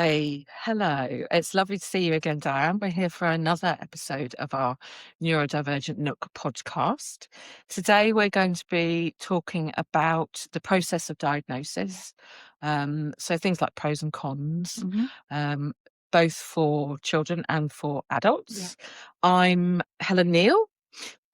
Hey, hello. It's lovely to see you again, Diane. We're here for another episode of our Neurodivergent Nook podcast. Today, we're going to be talking about the process of diagnosis. So, things like pros and cons, Mhm. um, both for children and for Yeah. adults. I'm Helen Neal.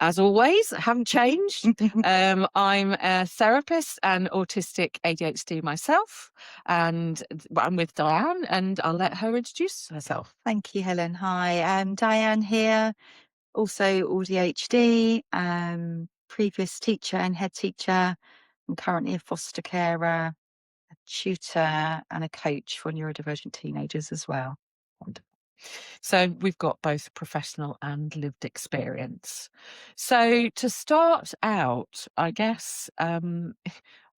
As always, haven't changed. I'm a therapist and autistic ADHD myself, and I'm with Diane, and I'll let her introduce herself. Thank you, Helen. Hi, Diane here, also ADHD, previous teacher and head teacher. I'm currently a foster carer, a tutor, and a coach for neurodivergent teenagers as well. Wonderful. So we've got both professional and lived experience. So to start out, I guess,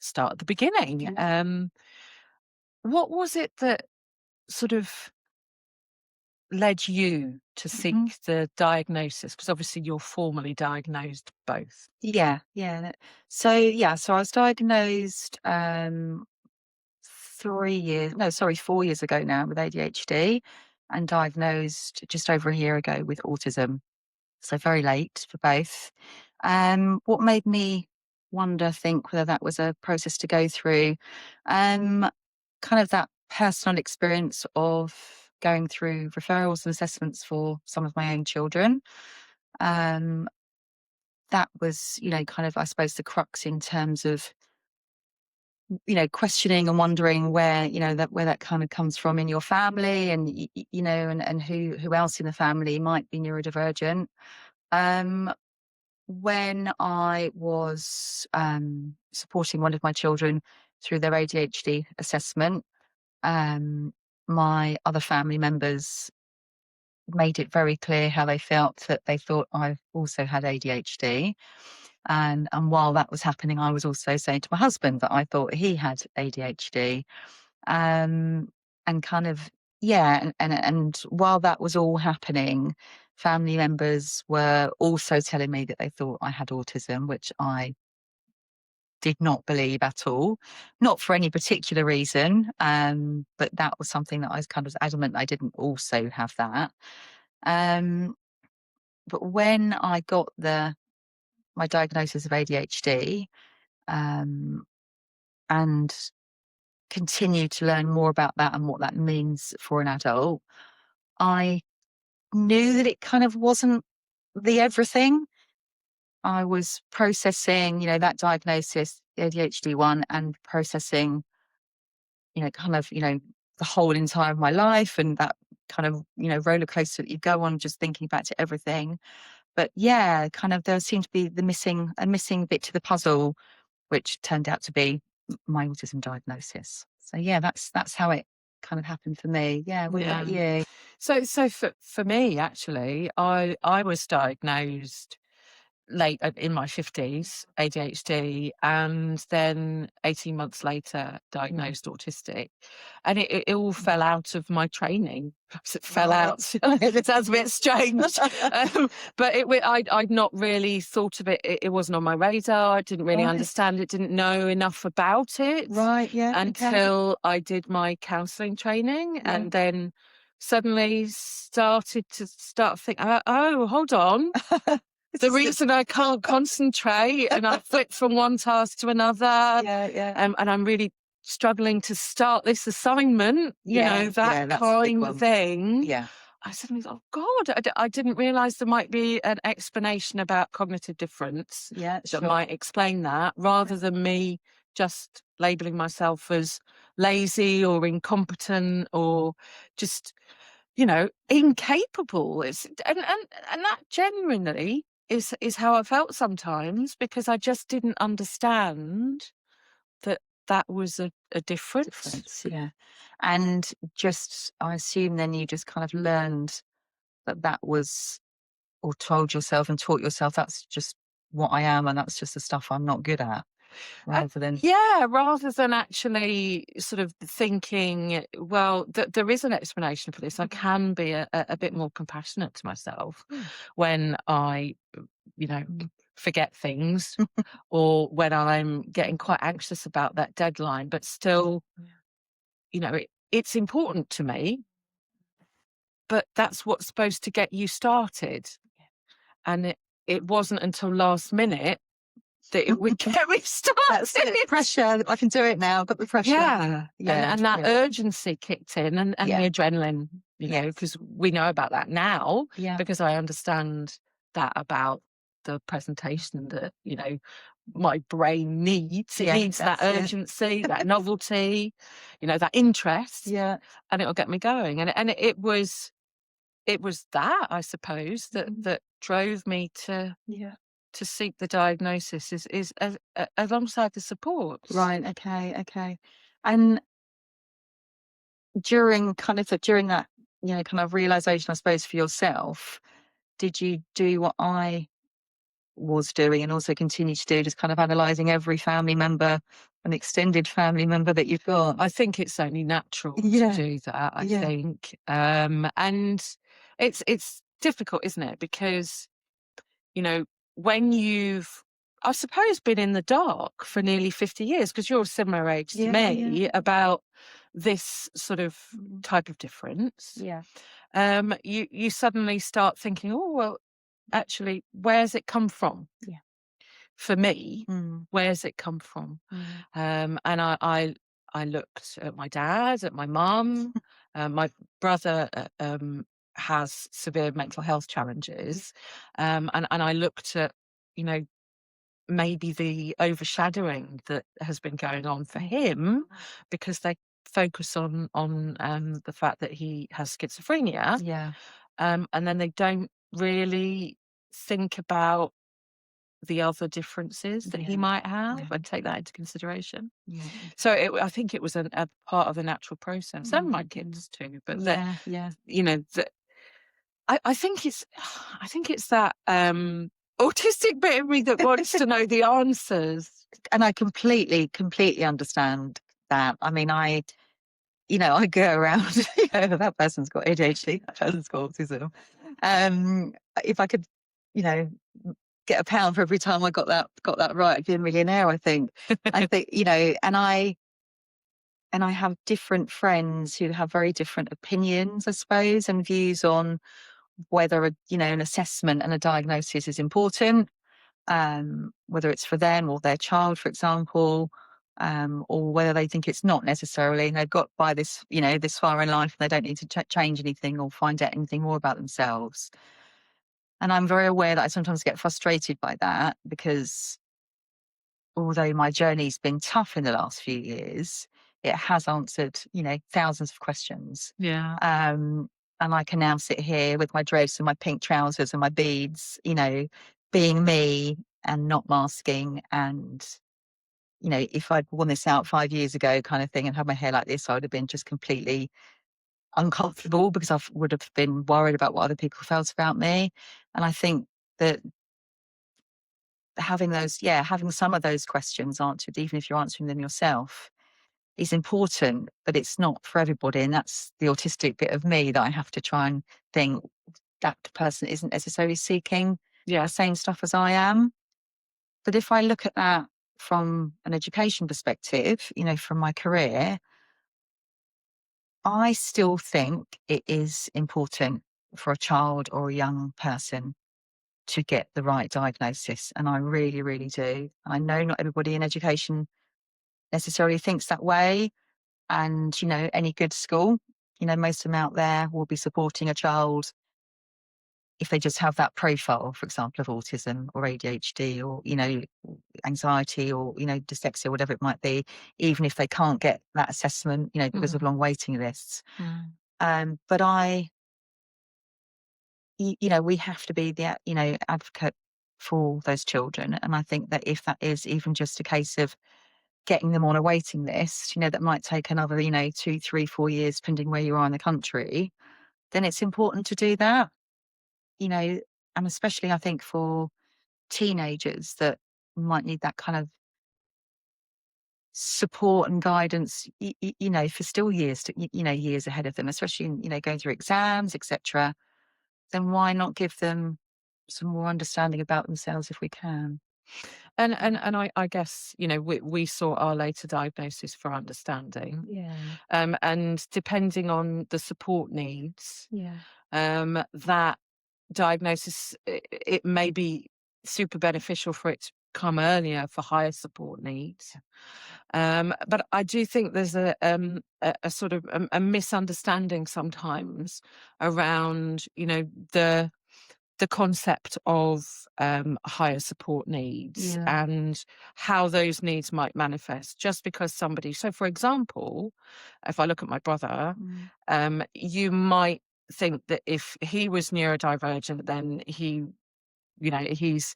start at the beginning. What was it that sort of led you to seek Mhm. the diagnosis? Because obviously you're formally diagnosed both. So I was diagnosed 4 years ago now with ADHD, and diagnosed just over a year ago with autism. So very late for both. What made me think whether that was a process to go through, um, kind of that personal experience of going through referrals and assessments for some of my own children. Um, that was, kind of, I suppose, the crux in terms of, questioning and wondering where that kind of comes from in your family, and and who else in the family might be neurodivergent. Um, When I was supporting one of my children through their ADHD assessment, um, my other family members made it very clear how they felt, that they thought I also had ADHD. And while that was happening, I was also saying to my husband that I thought he had ADHD. Um, and kind of, yeah, and while that was all happening, family members were also telling me that they thought I had autism, which I did not believe at all, not for any particular reason. But that was something that I was kind of adamant I didn't also have that. Um, but when I got my diagnosis of ADHD, um, and continued to learn more about that and what that means for an adult, I knew that it kind of wasn't the everything. I was processing, that diagnosis, the ADHD one, and processing, the whole entire of my life, and that kind of, roller coaster that you go on, just thinking back to everything. But yeah, kind of there seemed to be a missing bit to the puzzle, which turned out to be my autism diagnosis. So yeah, that's how it kind of happened for me. Yeah. What about Yeah. you? So for me, actually, I was diagnosed late in my 50s, ADHD, and then 18 months later, Yeah. diagnosed autistic. And it all fell out of my training. Perhaps it fell Right. out. It sounds a bit strange. But I'd not really thought of it. It wasn't on my radar. I didn't really Right. understand it, didn't know enough about it Right. Yeah. Okay. until I did my counselling training, Yeah. and then suddenly started to think, oh, hold on, This the is good. reason I can't concentrate and I flip from one task to another, Yeah. Yeah. and I'm really struggling to start this assignment, Yeah. that Yeah. That's a big kind of one. thing. Yeah. I suddenly thought, oh God, I didn't realize there might be an explanation about cognitive difference Yeah. that Sure. might explain that, Yeah. rather than me just labeling myself as lazy or incompetent or just, incapable. And that genuinely is how I felt sometimes, because I just didn't understand that that was a difference. Difference. Yeah. And just, I assume then you just kind of learned that was, or told yourself and taught yourself, that's just what I am, and that's just the stuff I'm not good at, rather than. Yeah, rather than actually sort of thinking, well, there is an explanation for this. I can be a bit more compassionate to myself Yeah. when I, you know, forget things, or when I'm getting quite anxious about that deadline, but still, Yeah. you know, it's important to me, but that's what's supposed to get you started. And it wasn't until last minute that it would get me That's it. started. Pressure. I can do it now. I've got the pressure. Yeah. And that Yeah. urgency kicked in, and Yeah. the adrenaline, you know, Yes. because we know about that now, Yeah. because I understand that about the presentation that, you know, my brain needs. It Yeah, needs that that's it. urgency, that novelty, you know, that interest, Yeah. and it'll get me going. And it was that, I suppose, that drove me Yeah. to seek the diagnosis, is alongside the support. Right. Okay. And during that, kind of realization, I suppose, for yourself, did you do what I was doing and also continue to do, just kind of analysing every family member, an extended family member that you've got? I think it's only natural to Yeah. do that, I Yeah. think. And it's difficult, isn't it? Because, you know, when you've, I suppose, been in the dark for nearly 50 years, because you're a similar age to Yeah. me, about this sort of Mm. type of difference, Yeah. you suddenly start thinking, oh, well, actually, where's it come from? Yeah. For me, Mm. where's it come from? Mm. And I looked at my dad, at my mum. My brother has severe mental health challenges, and I looked at, you know, maybe the overshadowing that has been going on for him, because they focus on the fact that he has schizophrenia, Yeah. and then they don't really think about the other differences that he Yeah. might have, Yeah. and take that into consideration. Yeah. So I think it was a part of the natural process, and my Mm. kids too. But that, Yeah. Yeah. you know, that I think it's I think it's that autistic bit of me that wants to know the answers. And I completely understand that. I mean, I go around, that person's got ADHD, that person's got autism. If I could, you know, get a pound for every time I got that right, I'd be a millionaire, I think. I think, and I have different friends who have very different opinions, I suppose, and views on whether an assessment and a diagnosis is important, whether it's for them or their child, for example, or whether they think it's not necessarily. They've got by this far in life, and they don't need to change anything or find out anything more about themselves. And I'm very aware that I sometimes get frustrated by that, because although my journey's been tough in the last few years, it has answered, thousands of questions. Yeah. And I can now sit here with my dress and my pink trousers and my beads, being me and not masking. And, if I'd worn this out 5 years ago kind of thing and had my hair like this, I would have been just completely uncomfortable, because I would have been worried about what other people felt about me. And I think that having some of those questions answered, even if you're answering them yourself, is important, but it's not for everybody. And that's the autistic bit of me that I have to try and think that person isn't necessarily seeking the same stuff as I am. But if I look at that from an education perspective, from my career, I still think it is important for a child or a young person to get the right diagnosis. And I really, really do. I know not everybody in education necessarily thinks that way. And, any good school, most of them out there will be supporting a child if they just have that profile, for example, of autism or ADHD or, anxiety or, dyslexia, whatever it might be, even if they can't get that assessment, because of long waiting lists. But we have to be the, advocate for those children. And I think that if that is even just a case of getting them on a waiting list, that might take another, 2, 3, 4 years, depending where you are in the country, then it's important to do that, and especially I think for teenagers that might need that kind of support and guidance, for still years years ahead of them, especially in, going through exams, etc. Then why not give them some more understanding about themselves if we can? And I guess, we sought our later diagnosis for understanding. Yeah. And depending on the support needs, Yeah. that diagnosis, it may be super beneficial for it to come earlier for higher support needs. But I do think there's a sort of a misunderstanding sometimes around, the concept of higher support needs Yeah. and how those needs might manifest just because somebody, so for example, if I look at my brother, Mm. you might think that if he was neurodivergent, then he's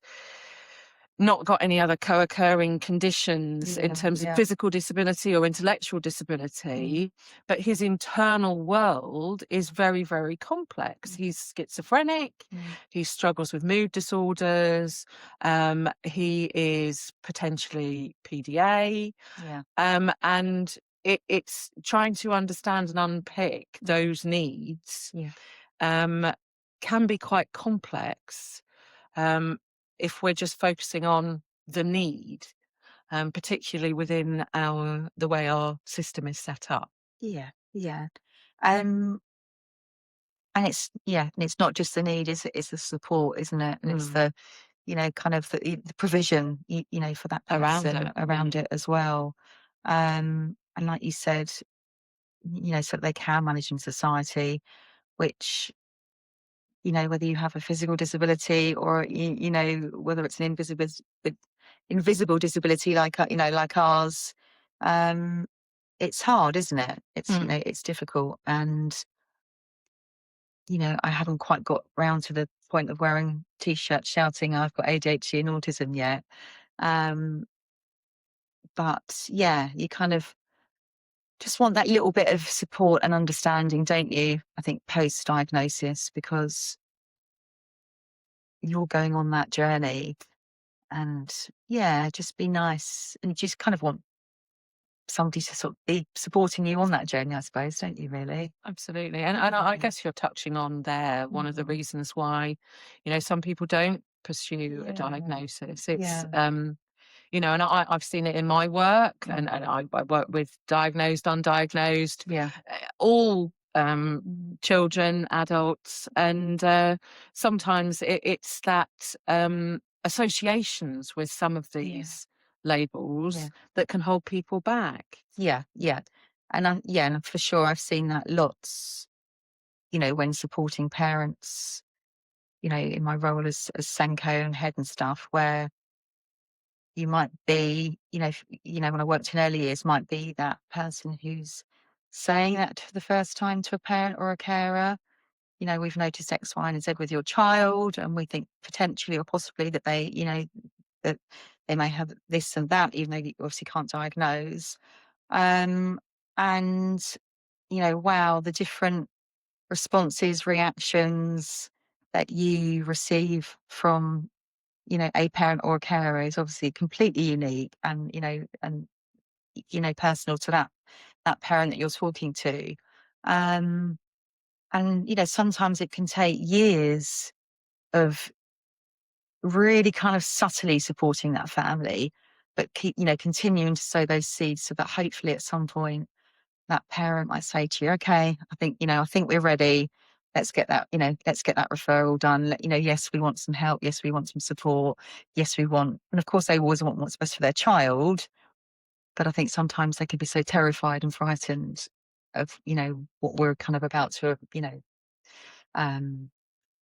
not got any other co-occurring conditions in Yeah. terms of Yeah. physical disability or intellectual Mm. disability, but his internal world is very, very complex. Mm. He's schizophrenic, Mm. he struggles with mood disorders, he is potentially PDA, Yeah. and it's trying to understand and unpick Mm. those needs Yeah. um, can be quite complex um, if we're just focusing on the need, particularly within the way our system is set up. Yeah. Yeah. Um, and it's not just the need, it's the support, isn't it? And it's Mm. the, kind of the provision, for that Around person it. around it as well. And like you said, so that they can manage in society, which, whether you have a physical disability or, whether it's an invisible disability like, like ours, um, it's hard, isn't it? Mm. It's difficult. And, I haven't quite got round to the point of wearing t-shirts shouting, I've got ADHD and autism yet. Um, but yeah, you kind of just want that little bit of support and understanding, don't you? I think post-diagnosis, because you're going on that journey and yeah, just be nice. And you just kind of want somebody to sort of be supporting you on that journey, I suppose, don't you, really? Absolutely. And I guess you're touching on there one of the Mm. reasons why, some people don't pursue a Yeah. diagnosis. It's, Yeah. and I've seen it in my work, Mm. and I work with diagnosed, undiagnosed, Yeah. all children, adults, and sometimes it's that associations with some of Yeah. these labels Yeah. that can hold people back. Yeah. Yeah. And for sure, I've seen that lots, when supporting parents, in my role as Senko and head and stuff, where you might be, when I worked in early years, might be that person who's saying that for the first time to a parent or a carer. We've noticed X, Y, and Z with your child, and we think potentially or possibly that that they may have this and that, even though you obviously can't diagnose. Um, and, wow, the different responses, reactions that you receive from, a parent or a carer is obviously completely unique and, personal to that parent that you're talking to. Um, and, sometimes it can take years of really kind of subtly supporting that family, but continuing to sow those seeds so that hopefully at some point that parent might say to you, okay, I think we're ready. Let's get that referral done. Yes, we want some help. Yes, we want some support. Yes, and of course they always want what's best for their child. But I think sometimes they can be so terrified and frightened of, what we're kind of about to, um,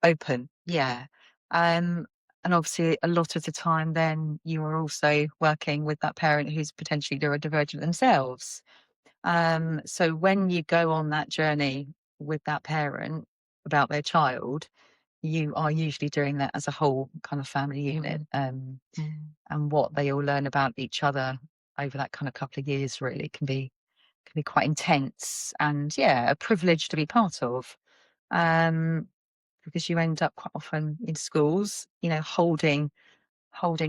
open. Yeah. Um, and obviously a lot of the time then you are also working with that parent who's potentially neurodivergent themselves. So when you go on that journey with that parent about their child, you are usually doing that as a whole kind of family unit. Mm. Mm. And what they all learn about each other over that kind of couple of years really can be quite intense and yeah, a privilege to be part of. Um, because you end up quite often in schools, holding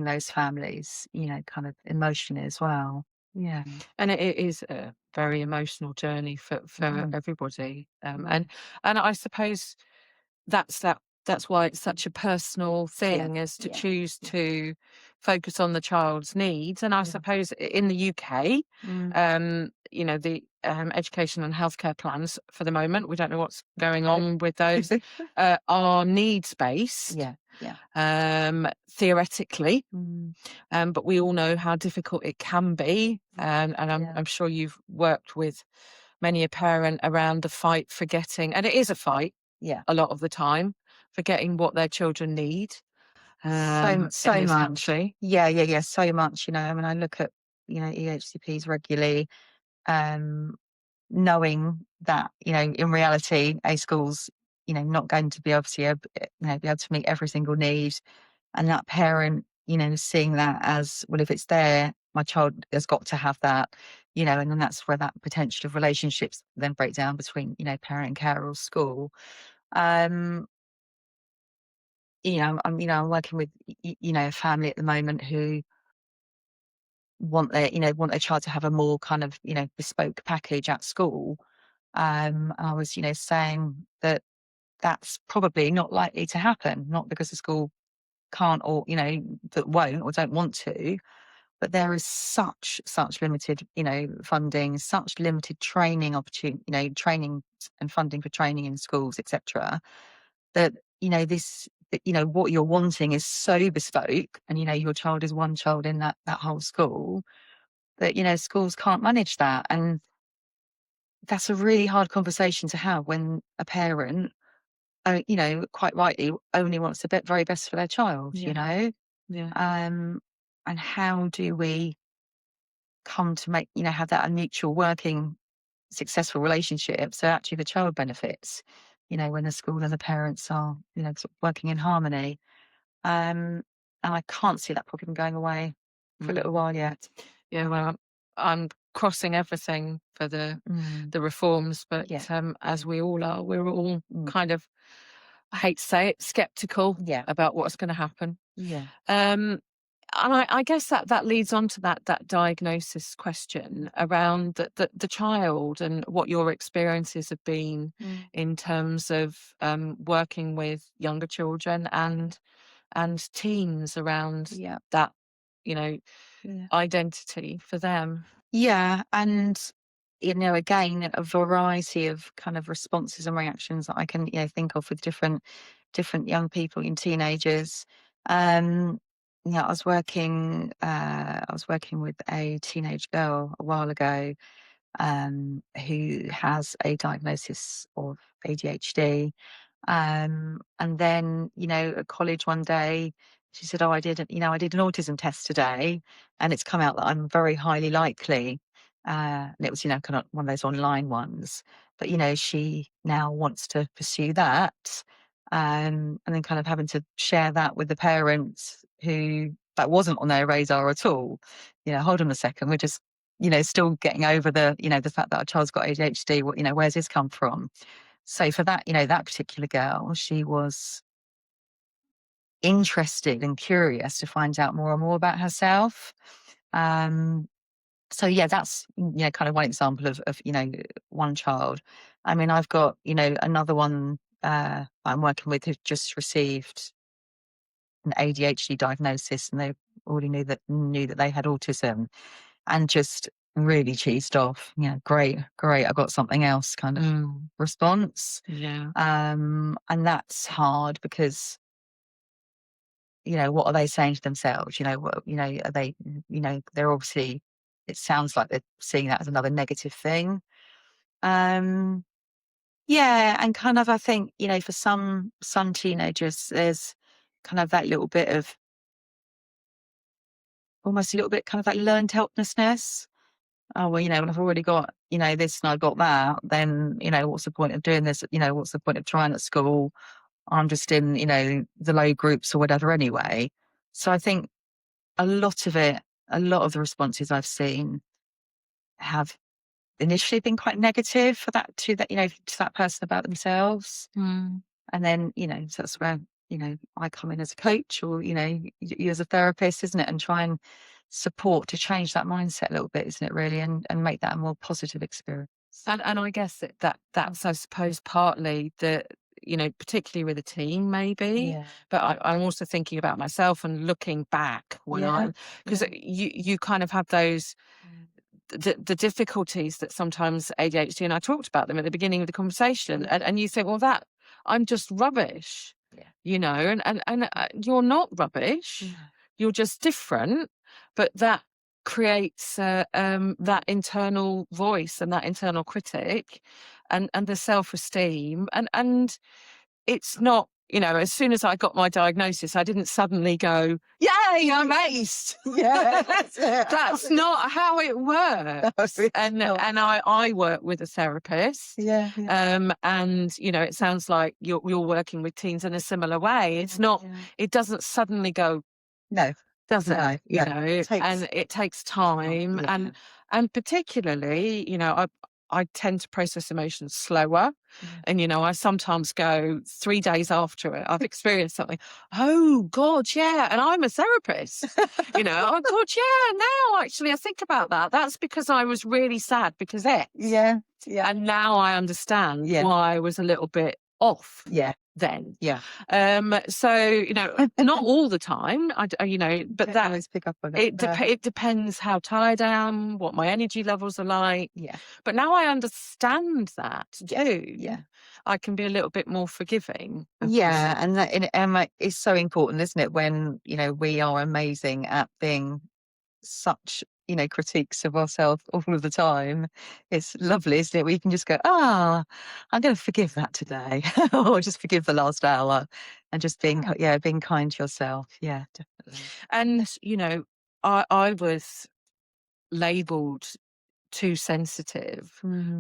those families, kind of emotionally as well. Yeah. And it is a very emotional journey for Mm. everybody. Mm. And I suppose that's that's why it's such a personal Yeah, thing, as to yeah, choose yeah, to focus on the child's needs. And I yeah. suppose in the UK, Mm. the education and healthcare plans for the moment, we don't know what's going No. on with those, are needs based, Yeah, yeah. theoretically. Mm. But we all know how difficult it can be. And Yeah, I'm sure you've worked with many a parent around the fight for getting, and it is a fight yeah. a lot of the time, for getting what their children need in So this much. country. Yeah, yeah, yeah, so much, I mean, I look at, EHCPs regularly, um, knowing that, in reality, a school's, not going to be able to, be able to meet every single need. And that parent, seeing that as, well, if it's there, my child has got to have that, and then that's where that potential of relationships then break down between, parent and carer or school. Um, I'm working with, a family at the moment who want their child to have a more kind of, bespoke package at school. I was, saying that that's probably not likely to happen, not because the school can't, or, that won't or don't want to, but there is such limited, funding, such limited training opportunity, training and funding for training in schools, etc. That, what you're wanting is so bespoke, and, your child is one child in that whole school, that, schools can't manage that. And that's a really hard conversation to have when a parent, quite rightly, only wants the very best for their child, Yeah, yeah. Um, and how do we come to make, have that a mutual working, successful relationship, so actually the child benefits, when the school and the parents are, sort of working in harmony. And I can't see that problem going away for a Mm. little while yet. Yeah, well, I'm crossing everything for Mm, the reforms, but yeah, as yeah, we all are, we're all mm, kind of, I hate to say it, skeptical yeah, about what's going to happen. yeah, Um, and I guess that leads on to that diagnosis question around the child, and what your experiences have been mm, in terms of working with younger children and teens around yeah, that, you know, yeah. identity for them. Yeah, and again, a variety of kind of responses and reactions that I can, think of with different young people and teenagers. Um, I was working with a teenage girl a while ago, who has a diagnosis of ADHD. And then, at college one day, she said, "Oh, I did an autism test today, and it's come out that I'm very highly likely." And it was, kind of one of those online ones. But, she now wants to pursue that. And then kind of having to share that with the parents who that wasn't on their radar at all. Hold on a second, we're just, still getting over the fact that our child's got ADHD. What, where's this come from? So for that, that particular girl, she was interested and curious to find out more and more about herself. Um, so yeah, that's, kind of one example of, one child. I mean, I've got, another one I'm working with who just received an ADHD diagnosis, and they already knew that they had autism, and just really cheesed off, great, great, I got something else kind of Mm, response. yeah. And that's hard because, what are they saying to themselves? Are they, they're obviously, it sounds like they're seeing that as another negative thing. Um, yeah. And kind of, I think, for some teenagers, there's kind of that little bit of, almost a little bit kind of like learned helplessness. Oh, well, when I've already got, this and I've got that, then, what's the point of doing this? What's the point of trying at school? I'm just in, the low groups or whatever anyway. So I think a lot of it, a lot of the responses I've seen have initially been quite negative for that to that person about themselves. Mm. And then, so that's where, I come in as a coach, or, you as a therapist, isn't it? And try and support to change that mindset a little bit, isn't it, really? And make that a more positive experience. And I guess that's, I suppose, partly you know, particularly with a team maybe, Yeah. but I'm also thinking about myself and looking back when Yeah. because Yeah. you kind of have those the difficulties that sometimes ADHD, and I talked about them at the beginning of the conversation, and you think, well, that I'm just rubbish, Yeah. you know, and you're not rubbish, No. you're just different, but that creates that internal voice and that internal critic, and the self-esteem, and it's not, you know, as soon as I got my diagnosis, I didn't suddenly go, "Yay, I'm aced." Yeah. That's not how it works. And I work with a therapist. Yeah. Yeah. And you know, it sounds like you're working with teens in a similar way. It's not. Yeah. It doesn't suddenly go, No. does it? No. You No. know, and it takes time, Yeah. and particularly, you know, I tend to process emotions slower. Yeah. And, you know, I sometimes go 3 days after it, I've experienced something, "Oh God, yeah," and I'm a therapist, you know, "Oh God, yeah, now actually I think about that, that's because I was really sad because X." Yeah. Yeah. And now I understand Yeah. why I was a little bit off Yeah. then. Yeah. So, you know, not all the time, you know, but I always pick up on it. it depends how tired I am, what my energy levels are like. Yeah. But now I understand that too. Yeah. I can be a little bit more forgiving of Yeah. myself. And that like, is so important, isn't it? When, you know, we are amazing at being such, you know, critiques of ourselves all of the time. It's lovely, isn't it? We can just go, I'm going to forgive that today, or just forgive the last hour, and just being, being kind to yourself. Yeah, definitely. And, you know, I was labelled too sensitive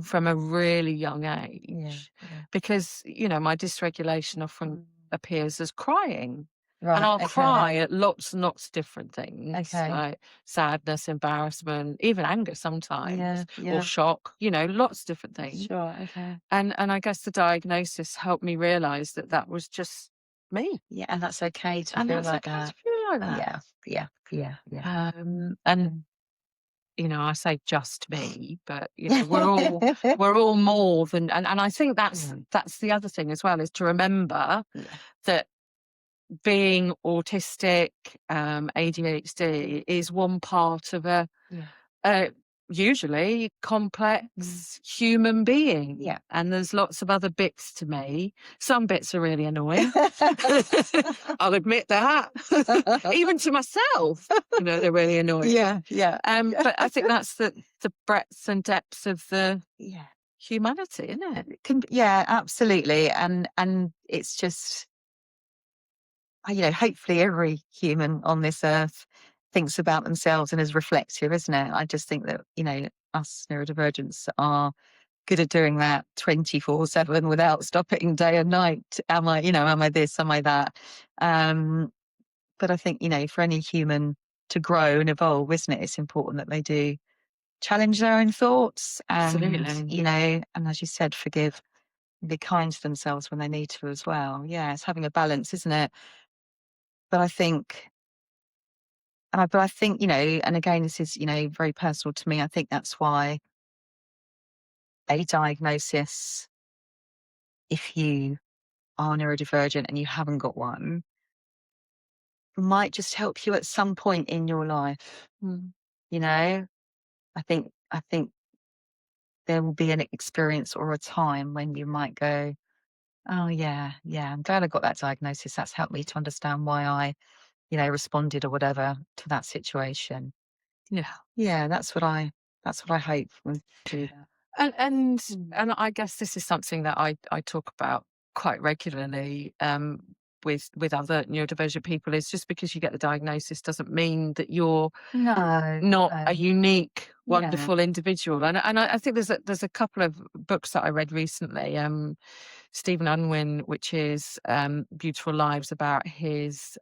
from a really young age because, you know, my dysregulation often appears as crying. And Right. I'll Okay. cry at lots and lots of different things, Okay. like sadness, embarrassment, even anger sometimes, Yeah. or shock, you know, lots of different things. Sure. Okay. And I guess the diagnosis helped me realise that that was just me. Yeah, and that's okay to And feel that's like okay to that. feel like that. Yeah. Yeah. Yeah. Yeah. And you know, I say just me, but you know, we're all more than, and I think that's the other thing as well, is to remember that being autistic, ADHD is one part of a usually complex human being. Yeah. And there's lots of other bits to me. Some bits are really annoying. I'll admit that. Even to myself, you know, they're really annoying. Yeah. But I think that's the breadth and depth of the humanity, isn't it? Yeah, absolutely. And it's just, you know, hopefully every human on this earth thinks about themselves and is reflective, isn't it? I just think that, you know, us neurodivergents are good at doing that 24/7 without stopping day and night. Am I this? Am I that? But I think, you know, for any human to grow and evolve, isn't it? It's important that they do challenge their own thoughts and, Absolutely. you know, and as you said, forgive, be kind to themselves when they need to as well. Yeah, it's having a balance, isn't it? But I think, you know, and again, this is, you know, very personal to me. I think that's why a diagnosis, if you are neurodivergent and you haven't got one, might just help you at some point in your life. You know, I think there will be an experience or a time when you might go, oh yeah, I'm glad I got that diagnosis. That's helped me to understand why I, you know, responded or whatever to that situation. Yeah, that's what I hope will do that. And I guess this is something that I talk about quite regularly with other neurodivergent people, is just because you get the diagnosis doesn't mean that you're not a unique, wonderful individual. And I think there's a couple of books that I read recently. Stephen Unwin, which is Beautiful Lives, about his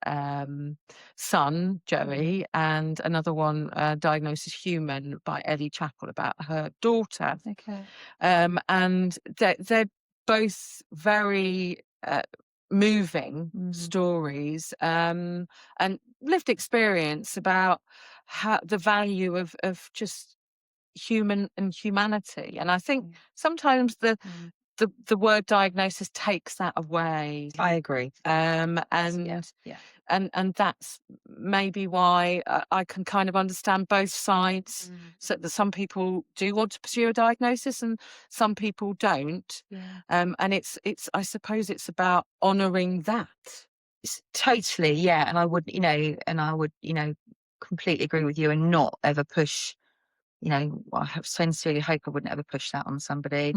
son, Joey, and another one, Diagnosis Human, by Ellie Chappell, about her daughter. Okay. And they're both very moving stories and lived experience about how the value of just human and humanity. And I think sometimes the word diagnosis takes that away. I agree. And Yeah. and that's maybe why I can kind of understand both sides. So that some people do want to pursue a diagnosis and some people don't. Yeah. And it's I suppose it's about honouring that. Totally, yeah. And I would, completely agree with you and not ever push, I sincerely hope I wouldn't ever push that on somebody.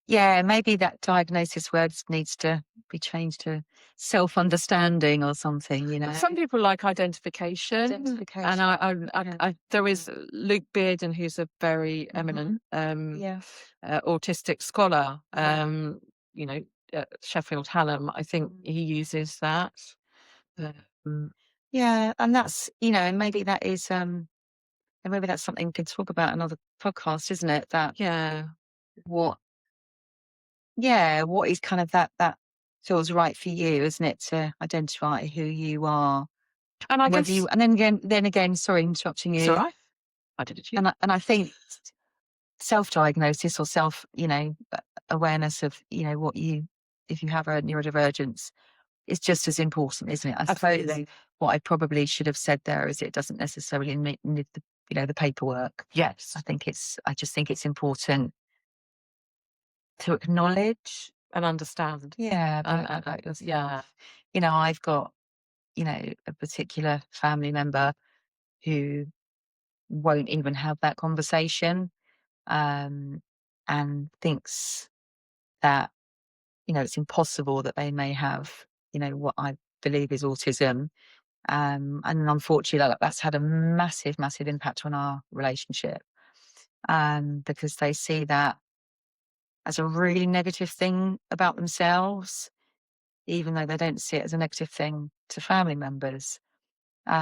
Yeah, maybe that diagnosis word needs to be changed to self-understanding or something. Some people like identification. And I there is Luke Bearden, who's a very eminent autistic scholar, Sheffield Hallam, I think he uses that. Yeah, and that's, and maybe that is, and maybe that's something we could talk about in another podcast, isn't it? That what is kind of that feels right for you, isn't it, to identify who you are, and I whether guess, you, and then again, sorry, interrupting you. it's all right. I did it. And I think self-diagnosis or awareness of, what if you have a neurodivergence, is just as important, isn't it? I Absolutely. suppose what I probably should have said there is it doesn't necessarily need the paperwork. Yes. I just think it's important to acknowledge and understand. Yeah, about yourself. Yeah. I've got, a particular family member who won't even have that conversation, and thinks that, it's impossible that they may have, what I believe is autism. And unfortunately, that's had a massive, massive impact on our relationship, because they see that as a really negative thing about themselves, even though they don't see it as a negative thing to family members. So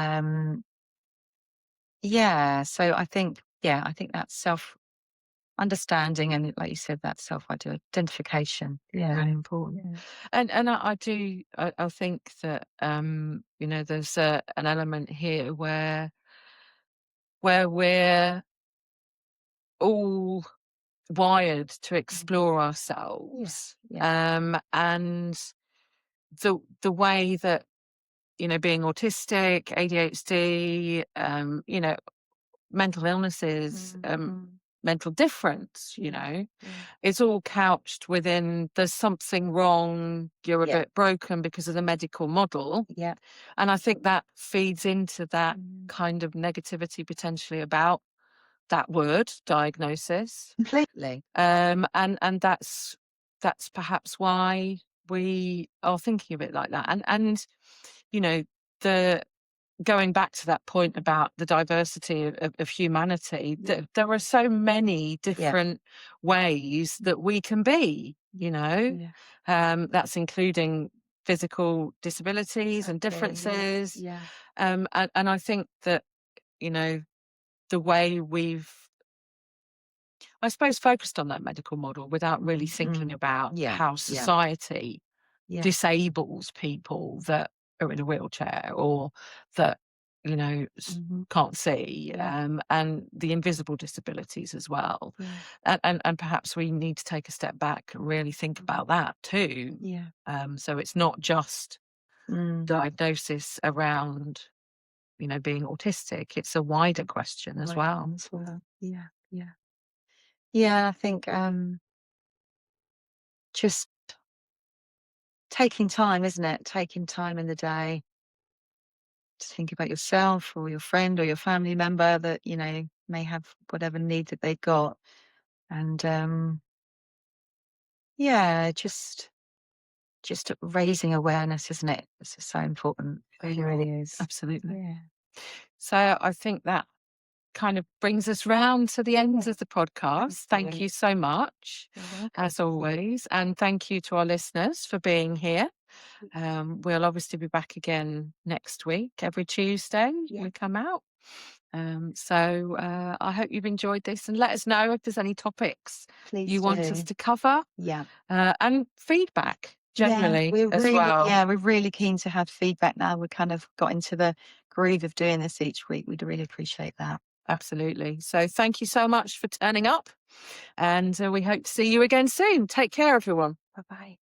I think that's self-understanding and, like you said, that self-identification. Yeah, really important. Yeah. And I think that there's an element here where we're all wired to explore ourselves. And the way that being autistic, ADHD, mental illnesses, mental difference, it's all couched within there's something wrong, you're a bit broken because of the medical model. Yeah. And I think that feeds into that kind of negativity potentially about that word, diagnosis. Completely. And that's perhaps why we are thinking of it like that. And the going back to that point about the diversity of humanity, there are so many different ways that we can be, that's including physical disabilities and differences. And I think that, the way we've, I suppose, focused on that medical model without really thinking about how society disables people that are in a wheelchair or that can't see, and the invisible disabilities as well. And perhaps we need to take a step back and really think about that too. So it's not just diagnosis around being autistic, it's a wider question as well. I think just taking time, isn't it? Taking time in the day to think about yourself or your friend or your family member that, may have whatever need that they've got. And just raising awareness, isn't it? It's just so important. It really is. Absolutely. Yeah. So I think that kind of brings us round to the end of the podcast. Thank you so much, as always. And thank you to our listeners for being here. We'll obviously be back again next week. Every Tuesday we come out. So I hope you've enjoyed this, and let us know if there's any topics you want us to cover. And feedback generally as well. Yeah, we're really keen to have feedback now. We've kind of got into the groove of doing this each week. We'd really appreciate that. Absolutely. So thank you so much for turning up, and we hope to see you again soon. Take care, everyone. Bye bye.